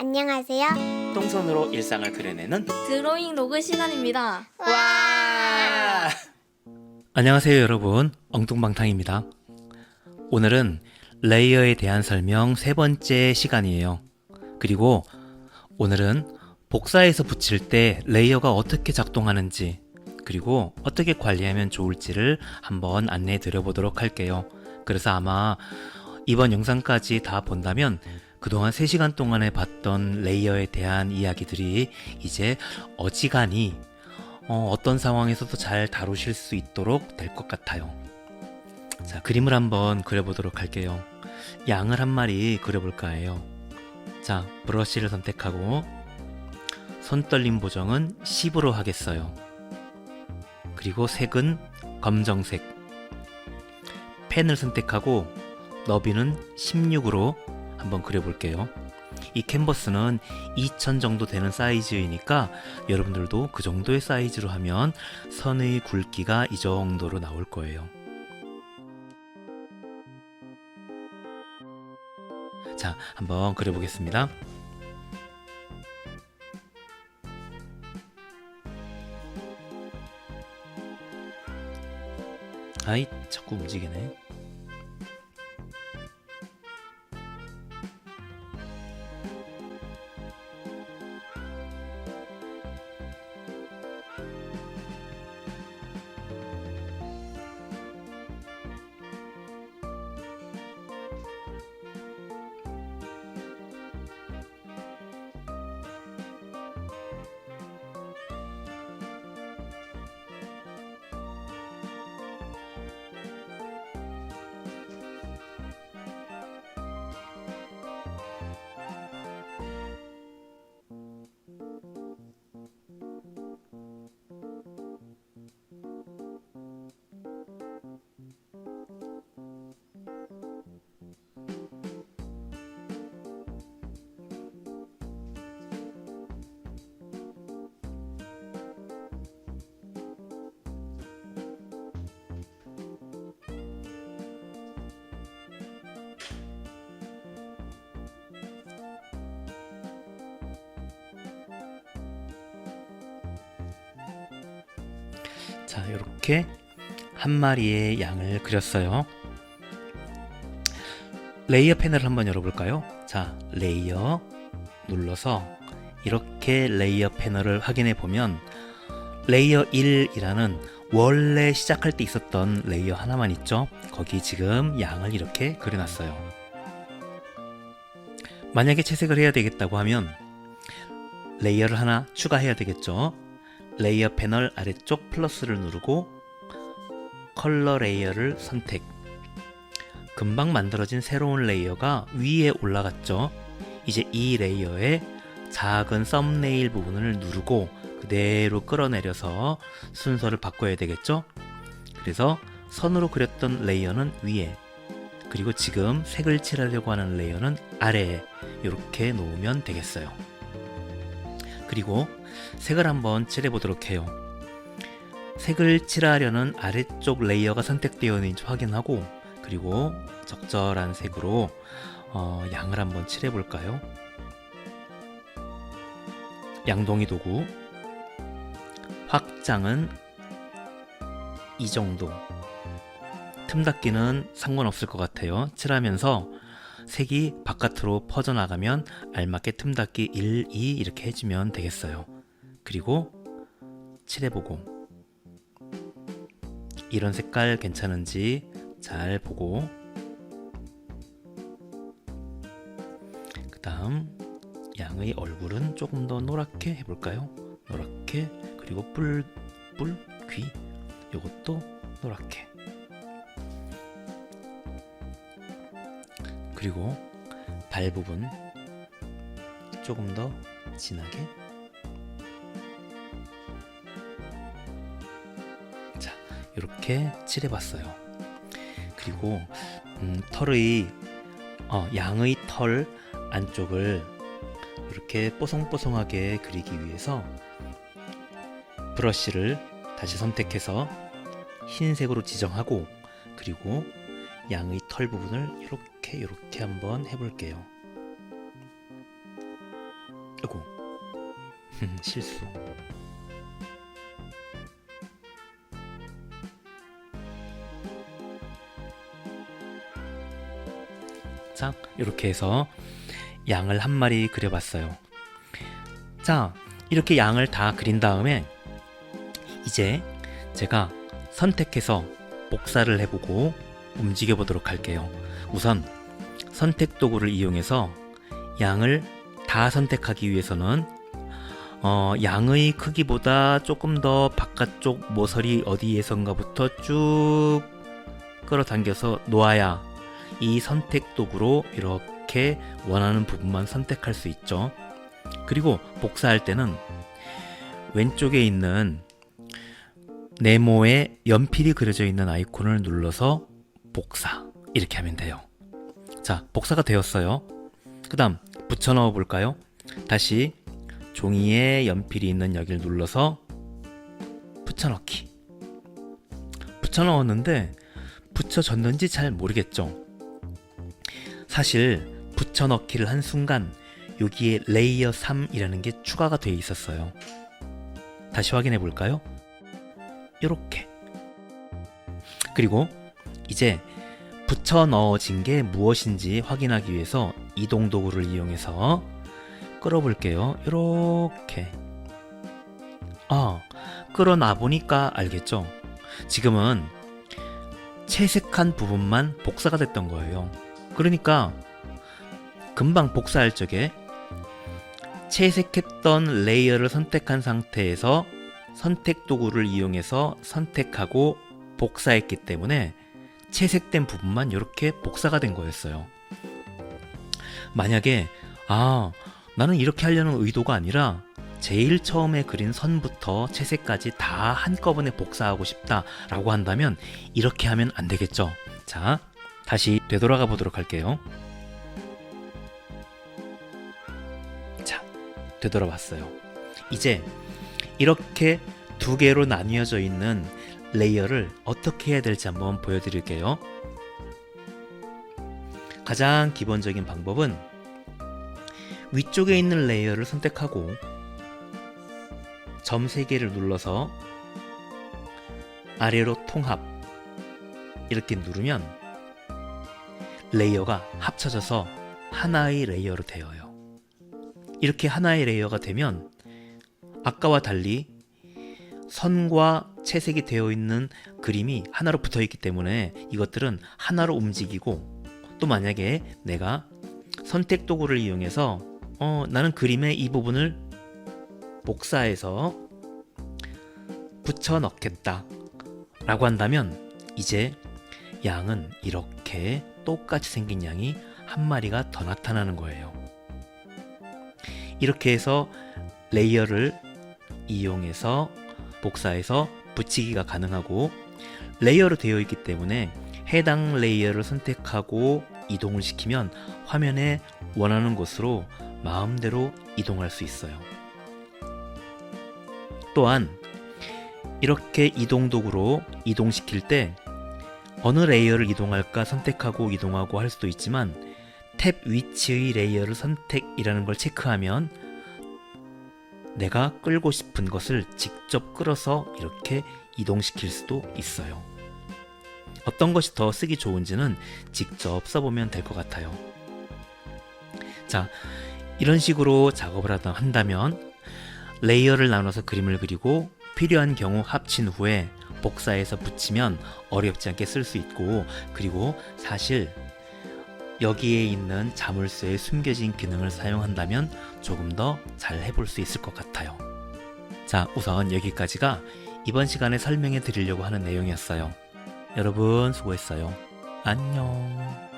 안녕하세요. 똥손으로 일상을 그려내는 드로잉 로그 시간입니다. 와! 안녕하세요 여러분, 엉뚱방탕입니다. 오늘은 레이어에 대한 설명 세 번째 시간이에요. 그리고 오늘은 복사해서 붙일 때 레이어가 어떻게 작동하는지, 그리고 어떻게 관리하면 좋을지를 한번 안내해 드려보도록 할게요. 그래서 아마 이번 영상까지 다 본다면 그동안 3시간 동안에 봤던 레이어에 대한 이야기들이 이제 어지간히 어떤 상황에서도 잘 다루실 수 있도록 될 것 같아요. 자, 그림을 한번 그려보도록 할게요. 양을 한 마리 그려볼까 해요. 자, 브러쉬를 선택하고 손떨림 보정은 10으로 하겠어요. 그리고 색은 검정색. 펜을 선택하고 너비는 16으로 한번 그려볼게요. 이 캔버스는 2000 정도 되는 사이즈이니까 여러분들도 그 정도의 사이즈로 하면 선의 굵기가 이 정도로 나올 거예요. 자, 한번 그려보겠습니다. 아이, 자꾸 움직이네. 자, 이렇게 한 마리의 양을 그렸어요. 레이어 패널을 한번 열어볼까요? 자, 레이어 눌러서 이렇게 레이어 패널을 확인해 보면 레이어 1이라는 원래 시작할 때 있었던 레이어 하나만 있죠? 거기 지금 양을 이렇게 그려놨어요. 만약에 채색을 해야 되겠다고 하면 레이어를 하나 추가해야 되겠죠? 레이어 패널 아래쪽 플러스를 누르고 컬러 레이어를 선택. 금방 만들어진 새로운 레이어가 위에 올라갔죠. 이제 이 레이어의 작은 썸네일 부분을 누르고 그대로 끌어내려서 순서를 바꿔야 되겠죠. 그래서 선으로 그렸던 레이어는 위에, 그리고 지금 색을 칠하려고 하는 레이어는 아래에 이렇게 놓으면 되겠어요. 그리고 색을 한번 칠해 보도록 해요. 색을 칠하려는 아래쪽 레이어가 선택되어 있는지 확인하고, 그리고 적절한 색으로 양을 한번 칠해 볼까요? 양동이 도구 확장은 이 정도. 틈 닫기는 상관없을 것 같아요. 칠하면서 색이 바깥으로 퍼져나가면 알맞게 틈 닫기 1, 2 이렇게 해주면 되겠어요. 그리고 칠해보고 이런 색깔 괜찮은지 잘 보고, 그 다음 양의 얼굴은 조금 더 노랗게 해볼까요? 노랗게. 그리고 귀 요것도 노랗게. 그리고 발 부분 조금 더 진하게. 자, 이렇게 칠해봤어요. 그리고 양의 털 안쪽을 이렇게 뽀송뽀송하게 그리기 위해서 브러쉬를 다시 선택해서 흰색으로 지정하고, 그리고 양의 털 부분을 이렇게 한번 해볼게요. 실수. 자, 이렇게 해서 양을 한 마리 그려봤어요. 자, 이렇게 양을 다 그린 다음에 이제 제가 선택해서 복사를 해보고 움직여 보도록 할게요. 우선 선택 도구를 이용해서 양을 다 선택하기 위해서는 양의 크기보다 조금 더 바깥쪽 모서리 어디에선가부터 쭉 끌어당겨서 놓아야 이 선택 도구로 이렇게 원하는 부분만 선택할 수 있죠. 그리고 복사할 때는 왼쪽에 있는 네모에 연필이 그려져 있는 아이콘을 눌러서 복사, 이렇게 하면 돼요. 자, 복사가 되었어요. 그 다음 붙여 넣어 볼까요? 다시 종이에 연필이 있는 여기를 눌러서 붙여넣기. 붙여 넣었는데 붙여졌는지 잘 모르겠죠. 사실 붙여넣기를 한 순간 여기에 레이어 3이라는 게 추가가 되어 있었어요. 다시 확인해 볼까요? 이렇게. 그리고 이제 붙여 넣어진 게 무엇인지 확인하기 위해서 이동 도구를 이용해서 끌어볼게요. 이렇게. 끌어놔 보니까 알겠죠? 지금은 채색한 부분만 복사가 됐던 거예요. 그러니까 금방 복사할 적에 채색했던 레이어를 선택한 상태에서 선택 도구를 이용해서 선택하고 복사했기 때문에 채색된 부분만 이렇게 복사가 된 거였어요. 만약에 나는 이렇게 하려는 의도가 아니라 제일 처음에 그린 선부터 채색까지 다 한꺼번에 복사하고 싶다 라고 한다면 이렇게 하면 안 되겠죠. 자, 다시 되돌아가 보도록 할게요. 자, 되돌아봤어요. 이제 이렇게 두 개로 나뉘어져 있는 레이어를 어떻게 해야 될지 한번 보여드릴게요. 가장 기본적인 방법은 위쪽에 있는 레이어를 선택하고 점 3개를 눌러서 아래로 통합, 이렇게 누르면 레이어가 합쳐져서 하나의 레이어로 되어요. 이렇게 하나의 레이어가 되면 아까와 달리 선과 채색이 되어 있는 그림이 하나로 붙어 있기 때문에 이것들은 하나로 움직이고, 또 만약에 내가 선택 도구를 이용해서 나는 그림의 이 부분을 복사해서 붙여 넣겠다 라고 한다면 이제 양은 이렇게 똑같이 생긴 양이 한 마리가 더 나타나는 거예요. 이렇게 해서 레이어를 이용해서 복사해서 붙이기가 가능하고, 레이어로 되어 있기 때문에 해당 레이어를 선택하고 이동을 시키면 화면에 원하는 곳으로 마음대로 이동할 수 있어요. 또한 이렇게 이동 도구로 이동시킬 때 어느 레이어를 이동할까 선택하고 이동하고 할 수도 있지만, 탭 위치의 레이어를 선택이라는 걸 체크하면 내가 끌고 싶은 것을 직접 끌어서 이렇게 이동시킬 수도 있어요. 어떤 것이 더 쓰기 좋은지는 직접 써보면 될 것 같아요. 자, 이런 식으로 작업을 한다면 레이어를 나눠서 그림을 그리고 필요한 경우 합친 후에 복사해서 붙이면 어렵지 않게 쓸 수 있고, 그리고 사실 여기에 있는 자물쇠에 숨겨진 기능을 사용한다면 조금 더 잘 해볼 수 있을 것 같아요. 자, 우선 여기까지가 이번 시간에 설명해 드리려고 하는 내용이었어요. 여러분 수고했어요. 안녕.